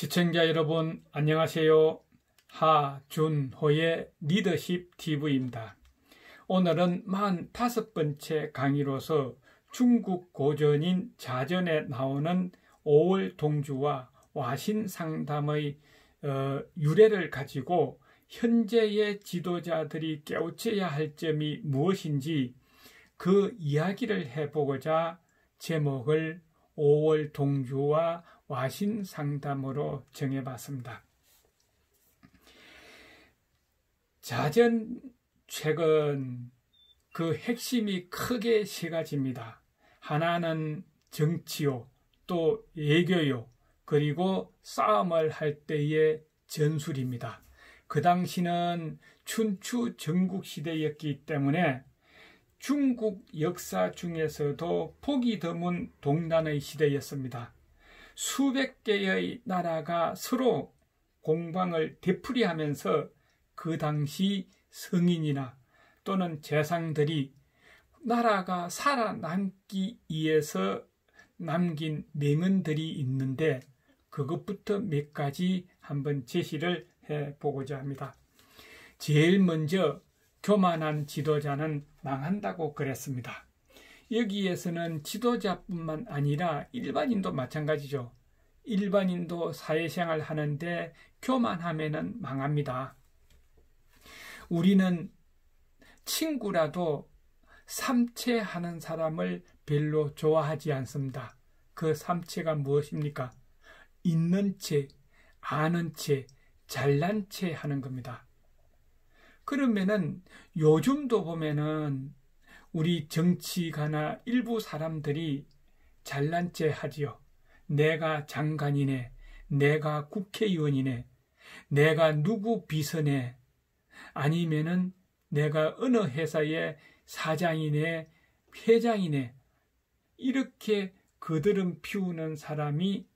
시청자 여러분 안녕하세요. 하준호의 리더십 TV입니다. 오늘은 45번째 강의로서 중국 고전인 자전에 나오는 5월 동주와 와신상담의 유래를 가지고 현재의 지도자들이 깨우쳐야 할 점이 무엇인지 그 이야기를 해보고자 제목을 5월 동주와 와신상담으로 정해봤습니다. 자전 최근 그 핵심이 크게 세 가지입니다. 하나는 정치요, 또 외교요, 그리고 싸움을 할 때의 전술입니다. 그 당시는 춘추 전국시대였기 때문에 중국 역사 중에서도 보기 드문 동란의 시대였습니다. 수백 개의 나라가 서로 공방을 되풀이하면서 그 당시 성인이나 또는 재상들이 나라가 살아남기 위해서 남긴 명언들이 있는데 그것부터 몇 가지 한번 제시를 해보고자 합니다. 제일 먼저 교만한 지도자는 망한다고 그랬습니다. 여기에서는 지도자뿐만 아니라 일반인도 마찬가지죠. 일반인도 사회생활 하는데 교만하면은 망합니다. 우리는 친구라도 삼체하는 사람을 별로 좋아하지 않습니다. 그 삼체가 무엇입니까? 있는 채, 아는 채, 잘난 채 하는 겁니다. 그러면은 요즘도 보면은 우리 정치가나 일부 사람들이 잘난 체 하지요. 내가 장관이네, 내가 국회의원이네, 내가 누구 비서네, 아니면은 내가 어느 회사의 사장이네, 회장이네, 이렇게 그들은 피우는 사람이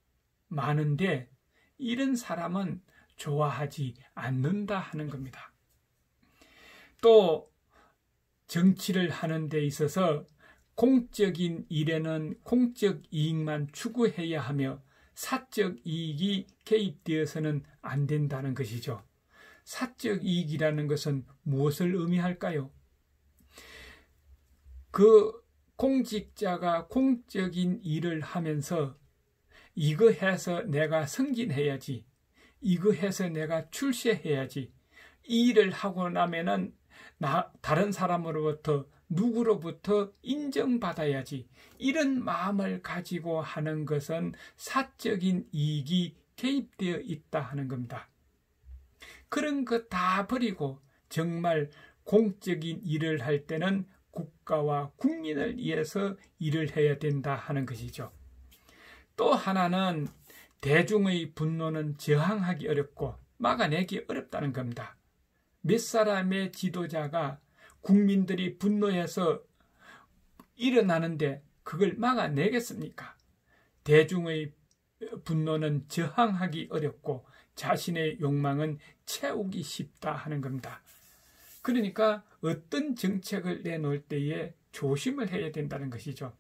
많은데 이런 사람은 좋아하지 않는다 하는 겁니다. 또 정치를 하는 데 있어서 공적인 일에는 공적 이익만 추구해야 하며 사적 이익이 개입되어서는 안 된다는 것이죠. 사적 이익이라는 것은 무엇을 의미할까요? 그 공직자가 공적인 일을 하면서 이거 해서 내가 승진해야지, 이거 해서 내가 출세해야지, 이 일을 하고 나면은 다른 사람으로부터 누구로부터 인정받아야지, 이런 마음을 가지고 하는 것은 사적인 이익이 개입되어 있다 하는 겁니다. 그런 거 다 버리고 정말 공적인 일을 할 때는 국가와 국민을 위해서 일을 해야 된다 하는 것이죠. 또 하나는 대중의 분노는 저항하기 어렵고 막아내기 어렵다는 겁니다. 몇 사람의 지도자가 국민들이 분노해서 일어나는데 그걸 막아내겠습니까? 대중의 분노는 저항하기 어렵고 자신의 욕망은 채우기 쉽다 하는 겁니다. 그러니까 어떤 정책을 내놓을 때에 조심을 해야 된다는 것이죠.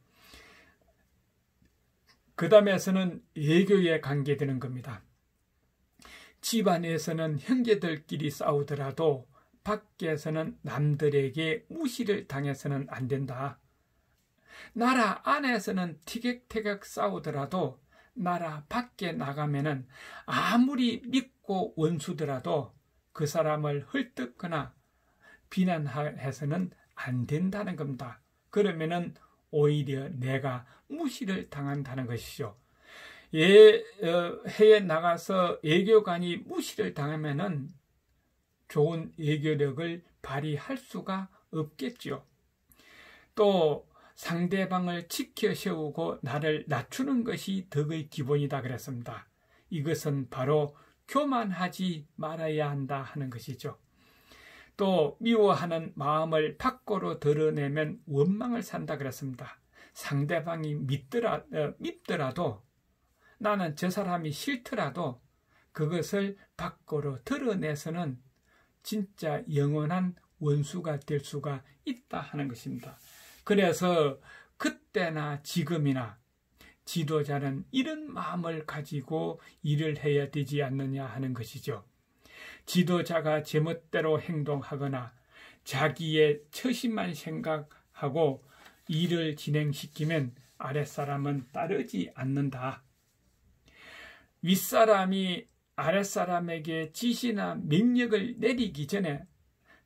그 다음에서는 외교에 관계되는 겁니다. 집안에서는 형제들끼리 싸우더라도 밖에서는 남들에게 무시를 당해서는 안 된다. 나라 안에서는 티격태격 싸우더라도 나라 밖에 나가면은 아무리 믿고 원수더라도 그 사람을 헐뜯거나 비난해서는 안 된다는 겁니다. 그러면은 오히려 내가 무시를 당한다는 것이죠. 해외 나가서 외교관이 무시를 당하면은 좋은 외교력을 발휘할 수가 없겠죠. 또 상대방을 지켜 세우고 나를 낮추는 것이 덕의 기본이다 그랬습니다. 이것은 바로 교만하지 말아야 한다 하는 것이죠. 또 미워하는 마음을 밖으로 드러내면 원망을 산다 그랬습니다. 상대방이 밉더라도 나는 저 사람이 싫더라도 그것을 밖으로 드러내서는 진짜 영원한 원수가 될 수가 있다 하는 것입니다. 그래서 그때나 지금이나 지도자는 이런 마음을 가지고 일을 해야 되지 않느냐 하는 것이죠. 지도자가 제멋대로 행동하거나 자기의 처신만 생각하고 일을 진행시키면 아랫사람은 따르지 않는다. 윗사람이 아랫사람에게 지시나 명령을 내리기 전에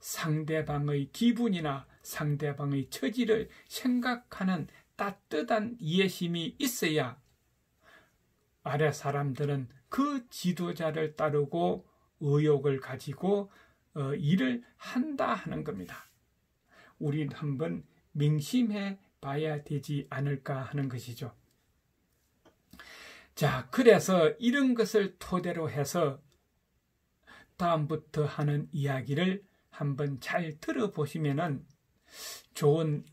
상대방의 기분이나 상대방의 처지를 생각하는 따뜻한 이해심이 있어야 아랫사람들은 그 지도자를 따르고 의욕을 가지고 일을 한다 하는 겁니다. 우린 한번 명심해 봐야 되지 않을까 하는 것이죠. 자, 그래서 이런 것을 토대로 해서 다음부터 하는 이야기를 한번 잘 들어보시면은 좋은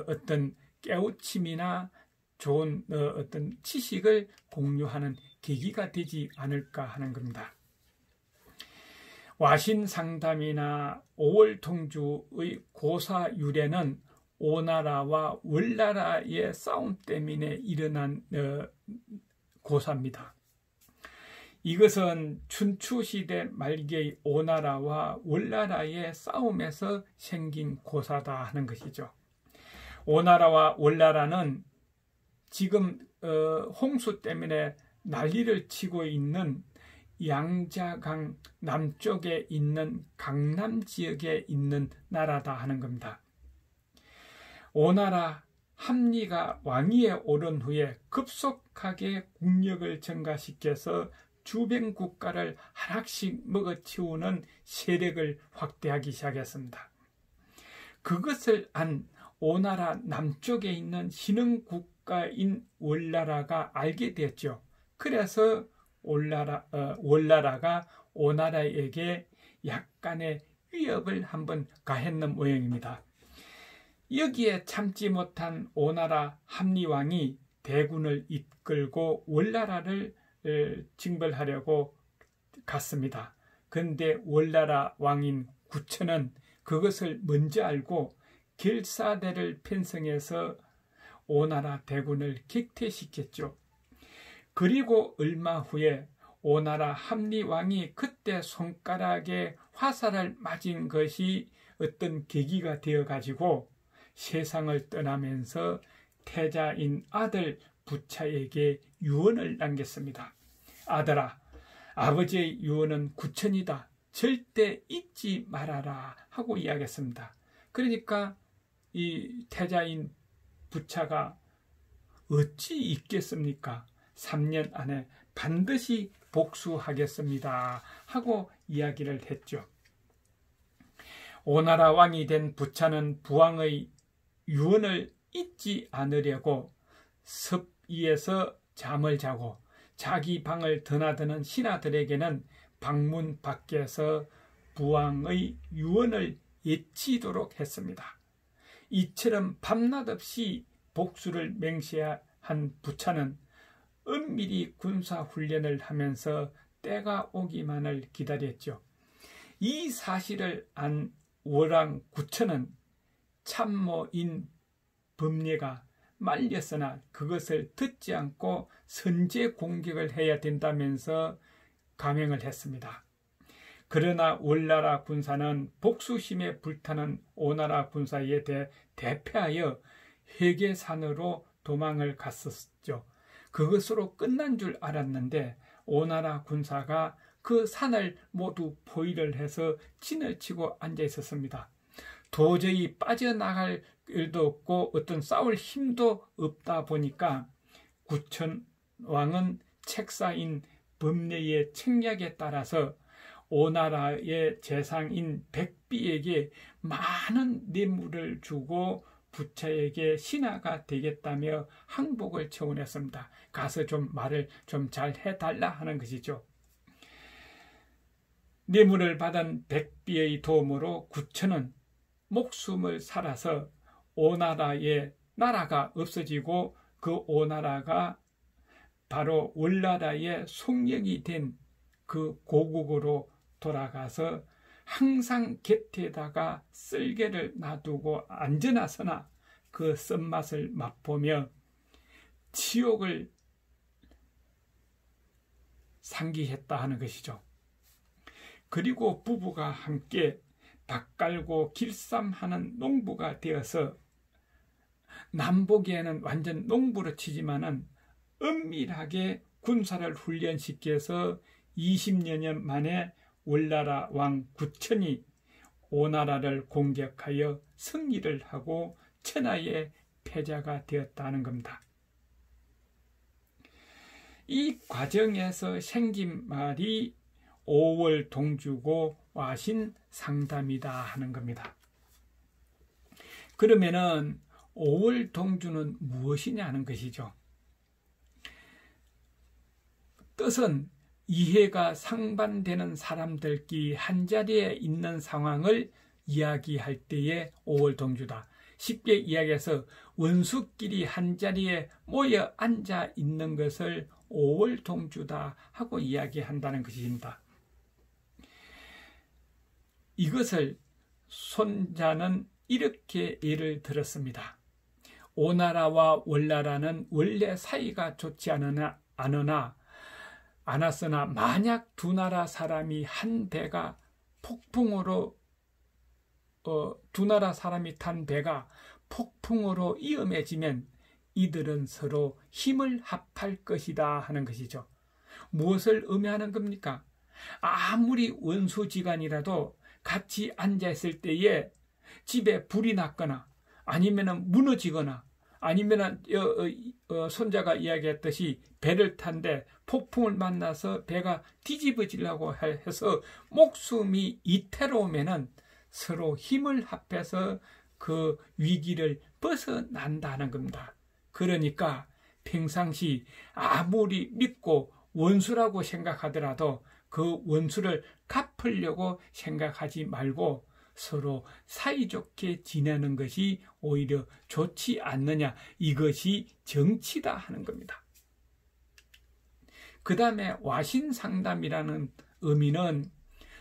어떤 깨우침이나 좋은 어떤 지식을 공유하는 계기가 되지 않을까 하는 겁니다. 와신상담이나 오월통주의 고사유래는 오나라와 월나라의 싸움 때문에 일어난 고사입니다. 이것은 춘추시대 말기의 오나라와 월나라의 싸움에서 생긴 고사다 하는 것이죠. 오나라와 월나라는 지금 홍수 때문에 난리를 치고 있는 양자강 남쪽에 있는 강남 지역에 있는 나라다 하는 겁니다. 오나라 함리가 왕위에 오른 후에 급속하게 국력을 증가시켜서 주변 국가를 하나씩 먹어치우는 세력을 확대하기 시작했습니다. 그것을 안 오나라 남쪽에 있는 신흥 국가인 월나라가 알게 됐죠. 그래서 월나라가 오나라에게 약간의 위협을 한번 가했는 모양입니다. 여기에 참지 못한 오나라 함리왕이 대군을 이끌고 월나라를 징벌하려고 갔습니다. 그런데 월나라 왕인 구천은 그것을 먼저 알고 결사대를 편성해서 오나라 대군을 격퇴시켰죠. 그리고 얼마 후에 오나라 함리왕이 그때 손가락에 화살을 맞은 것이 어떤 계기가 되어가지고 세상을 떠나면서 태자인 아들 부차에게 유언을 남겼습니다. 아들아, 아버지의 유언은 구천이다. 절대 잊지 말아라 하고 이야기했습니다. 그러니까 이 태자인 부차가 어찌 잊겠습니까? 3년 안에 반드시 복수하겠습니다 하고 이야기를 했죠. 오나라 왕이 된 부차는 부왕의 유언을 잊지 않으려고 섭 위에서 잠을 자고 자기 방을 드나드는 신하들에게는 방문 밖에서 부왕의 유언을 외치도록 했습니다. 이처럼 밤낮 없이 복수를 맹세한 부차는 은밀히 군사훈련을 하면서 때가 오기만을 기다렸죠. 이 사실을 안 월왕 구천은 참모인 범례가 말렸으나 그것을 듣지 않고 선제 공격을 해야 된다면서 감행을 했습니다. 그러나 월나라 군사는 복수심에 불타는 오나라 군사에 대패하여 회계산으로 도망을 갔었죠. 그것으로 끝난 줄 알았는데 오나라 군사가 그 산을 모두 포위를 해서 진을 치고 앉아 있었습니다. 도저히 빠져나갈 일도 없고 어떤 싸울 힘도 없다 보니까 구천왕은 책사인 범례의 책략에 따라서 오나라의 재상인 백비에게 많은 뇌물을 주고 부차에게 신하가 되겠다며 항복을 청원했습니다. 가서 좀 말을 좀 잘 해달라 하는 것이죠. 뇌물을 받은 백비의 도움으로 구천은 목숨을 살아서 오나라의 나라가 없어지고 그 오나라가 바로 월나라의 송령이 된 그 고국으로 돌아가서 항상 곁에다가 쓸개를 놔두고 앉으나서나 그 쓴맛을 맛보며 치욕을 상기했다 하는 것이죠. 그리고 부부가 함께 닭 깔고 길쌈하는 농부가 되어서 남보기에는 완전 농부로 치지만은 은밀하게 군사를 훈련시켜서 20여 년 만에 월나라 왕 구천이 오나라를 공격하여 승리를 하고 천하의 패자가 되었다는 겁니다. 이 과정에서 생긴 말이 5월 동주고 와신 상담이다 하는 겁니다. 그러면은 5월 동주는 무엇이냐는 것이죠. 뜻은 이해가 상반되는 사람들끼리 한자리에 있는 상황을 이야기할 때의 5월 동주다. 쉽게 이야기해서 원수끼리 한자리에 모여 앉아 있는 것을 5월 동주다 하고 이야기한다는 것입니다. 이것을 손자는 이렇게 예를 들었습니다. 오나라와 월나라는 원래 사이가 좋지 않았으나 만약 두 나라 사람이 한 배가 폭풍으로 두 나라 사람이 탄 배가 폭풍으로 위험해지면 이들은 서로 힘을 합할 것이다 하는 것이죠. 무엇을 의미하는 겁니까? 아무리 원수지간이라도 같이 앉아있을 때에 집에 불이 났거나 아니면 무너지거나 아니면 손자가 이야기했듯이 배를 탄데 폭풍을 만나서 배가 뒤집어지려고 해서 목숨이 이태로우면은 서로 힘을 합해서 그 위기를 벗어난다는 겁니다. 그러니까 평상시 아무리 믿고 원수라고 생각하더라도 그 원수를 갚으려고 생각하지 말고 서로 사이좋게 지내는 것이 오히려 좋지 않느냐, 이것이 정치다 하는 겁니다. 그 다음에 와신상담이라는 의미는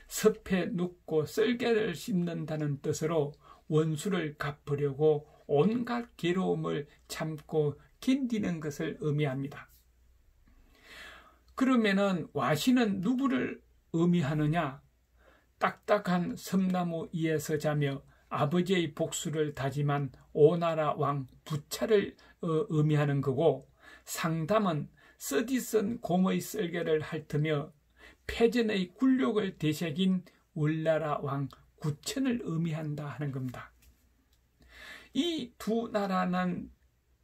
섭에 눕고 썰개를 씹는다는 뜻으로 원수를 갚으려고 온갖 괴로움을 참고 견디는 것을 의미합니다. 그러면은 와신은 누구를 의미하느냐? 딱딱한 섬나무 위에서 자며 아버지의 복수를 다짐한 오나라 왕 부차를 의미하는 거고, 상담은 쓰디쓴 곰의 썰개를 핥으며 패전의 굴욕을 되새긴 월나라 왕 구천을 의미한다 하는 겁니다. 이 두 나라는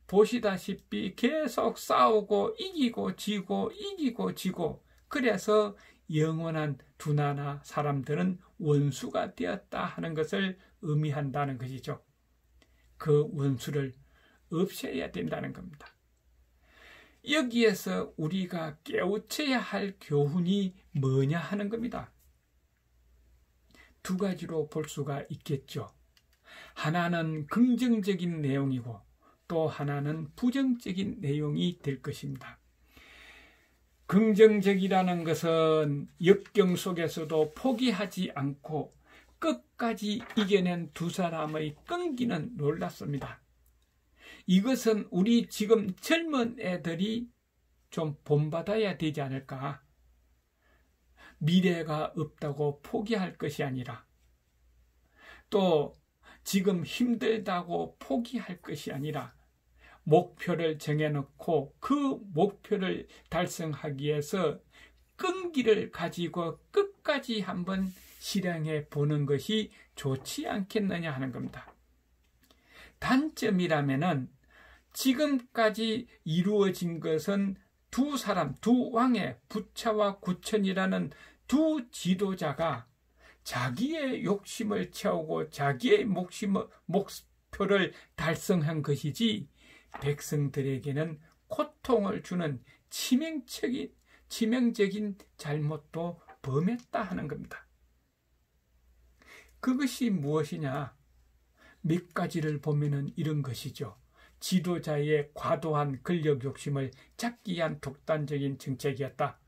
보시다시피 계속 싸우고 이기고 지고 이기고 지고, 그래서 영원한 두 나라 사람들은 원수가 되었다 하는 것을 의미한다는 것이죠. 그 원수를 없애야 된다는 겁니다. 여기에서 우리가 깨우쳐야 할 교훈이 뭐냐 하는 겁니다. 두 가지로 볼 수가 있겠죠. 하나는 긍정적인 내용이고 또 하나는 부정적인 내용이 될 것입니다. 긍정적이라는 것은 역경 속에서도 포기하지 않고 끝까지 이겨낸 두 사람의 끈기는 놀랍습니다. 이것은 우리 지금 젊은 애들이 좀 본받아야 되지 않을까? 미래가 없다고 포기할 것이 아니라, 또 지금 힘들다고 포기할 것이 아니라 목표를 정해놓고 그 목표를 달성하기 위해서 끈기를 가지고 끝까지 한번 실행해 보는 것이 좋지 않겠느냐 하는 겁니다. 단점이라면은 지금까지 이루어진 것은 두 사람, 두 왕의 부차와 구천이라는 두 지도자가 자기의 욕심을 채우고 자기의 목표를 달성한 것이지 백성들에게는 고통을 주는 치명적인 잘못도 범했다 하는 겁니다. 그것이 무엇이냐? 몇 가지를 보면은 이런 것이죠. 지도자의 과도한 권력 욕심을 잡기 위한 독단적인 정책이었다.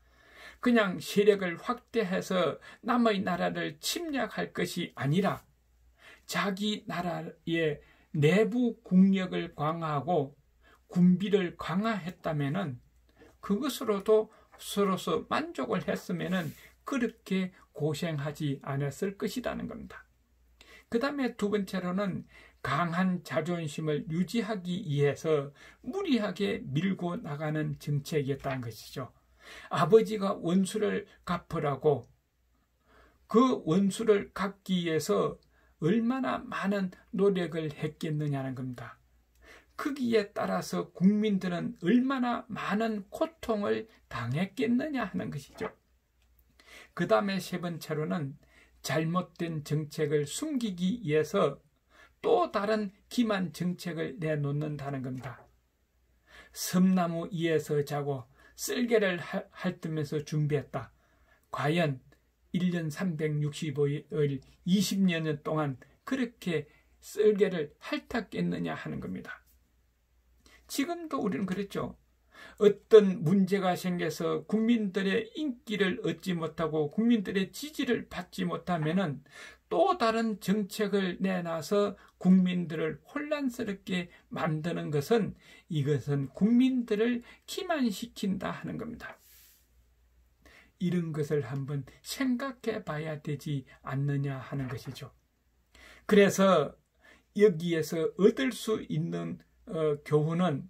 그냥 세력을 확대해서 남의 나라를 침략할 것이 아니라 자기 나라의 내부 국력을 강화하고 군비를 강화했다면은 그것으로도 스스로서 만족을 했으면은 그렇게 고생하지 않았을 것이라는 겁니다. 그 다음에 두 번째로는 강한 자존심을 유지하기 위해서 무리하게 밀고 나가는 정책이었다는 것이죠. 아버지가 원수를 갚으라고 그 원수를 갚기 위해서 얼마나 많은 노력을 했겠느냐는 겁니다. 거기에 따라서 국민들은 얼마나 많은 고통을 당했겠느냐 하는 것이죠. 그 다음에 세 번째로는 잘못된 정책을 숨기기 위해서 또 다른 기만 정책을 내놓는다는 겁니다. 섬나무 위에서 자고 쓸개를 핥으면서 준비했다. 과연 1년 365일 20년 동안 그렇게 쓸개를 핥았겠느냐 하는 겁니다. 지금도 우리는 그랬죠. 어떤 문제가 생겨서 국민들의 인기를 얻지 못하고 국민들의 지지를 받지 못하면은 또 다른 정책을 내놔서 국민들을 혼란스럽게 만드는 것은 이것은 국민들을 기만시킨다 하는 겁니다. 이런 것을 한번 생각해 봐야 되지 않느냐 하는 것이죠. 그래서 여기에서 얻을 수 있는 교훈은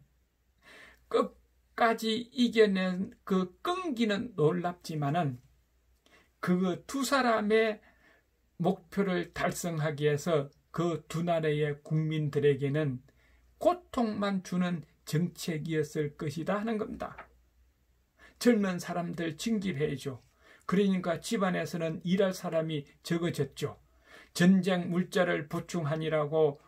끝까지 이겨낸 그 끈기는 놀랍지만은 그 두 사람의 목표를 달성하기 위해서 그 두 나라의 국민들에게는 고통만 주는 정책이었을 것이다 하는 겁니다. 젊은 사람들 징집해야죠. 그러니까 집안에서는 일할 사람이 적어졌죠. 전쟁 물자를 보충하니라고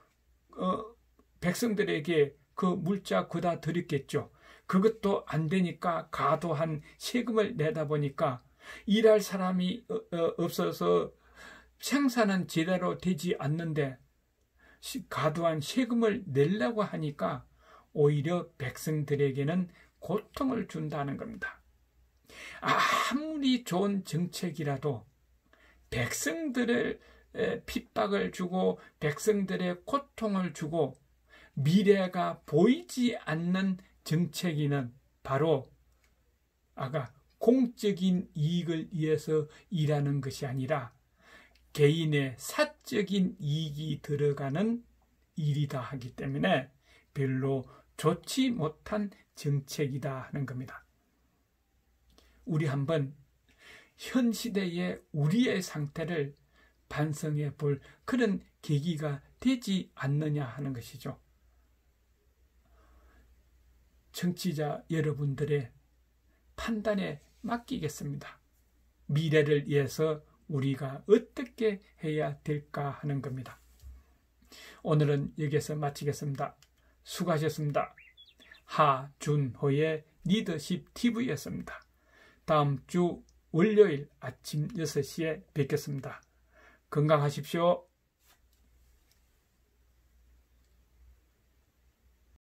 백성들에게 그 물자 그다 드렸겠죠. 그것도 안 되니까 과도한 세금을 내다 보니까 일할 사람이 없어서 생산은 제대로 되지 않는데 과도한 세금을 내려고 하니까 오히려 백성들에게는 고통을 준다는 겁니다. 아무리 좋은 정책이라도 백성들을 핍박을 주고 백성들의 고통을 주고 미래가 보이지 않는 정책이는 바로 공적인 이익을 위해서 일하는 것이 아니라 개인의 사적인 이익이 들어가는 일이다 하기 때문에 별로 좋지 못한 정책이다 하는 겁니다. 우리 한번 현 시대의 우리의 상태를 반성해 볼 그런 계기가 되지 않느냐 하는 것이죠. 청취자 여러분들의 판단에 맡기겠습니다. 미래를 위해서 우리가 어떻게 해야 될까 하는 겁니다. 오늘은 여기서 마치겠습니다. 수고하셨습니다. 하준호의 리더십 TV였습니다. 다음 주 월요일 아침 6시에 뵙겠습니다. 건강하십시오.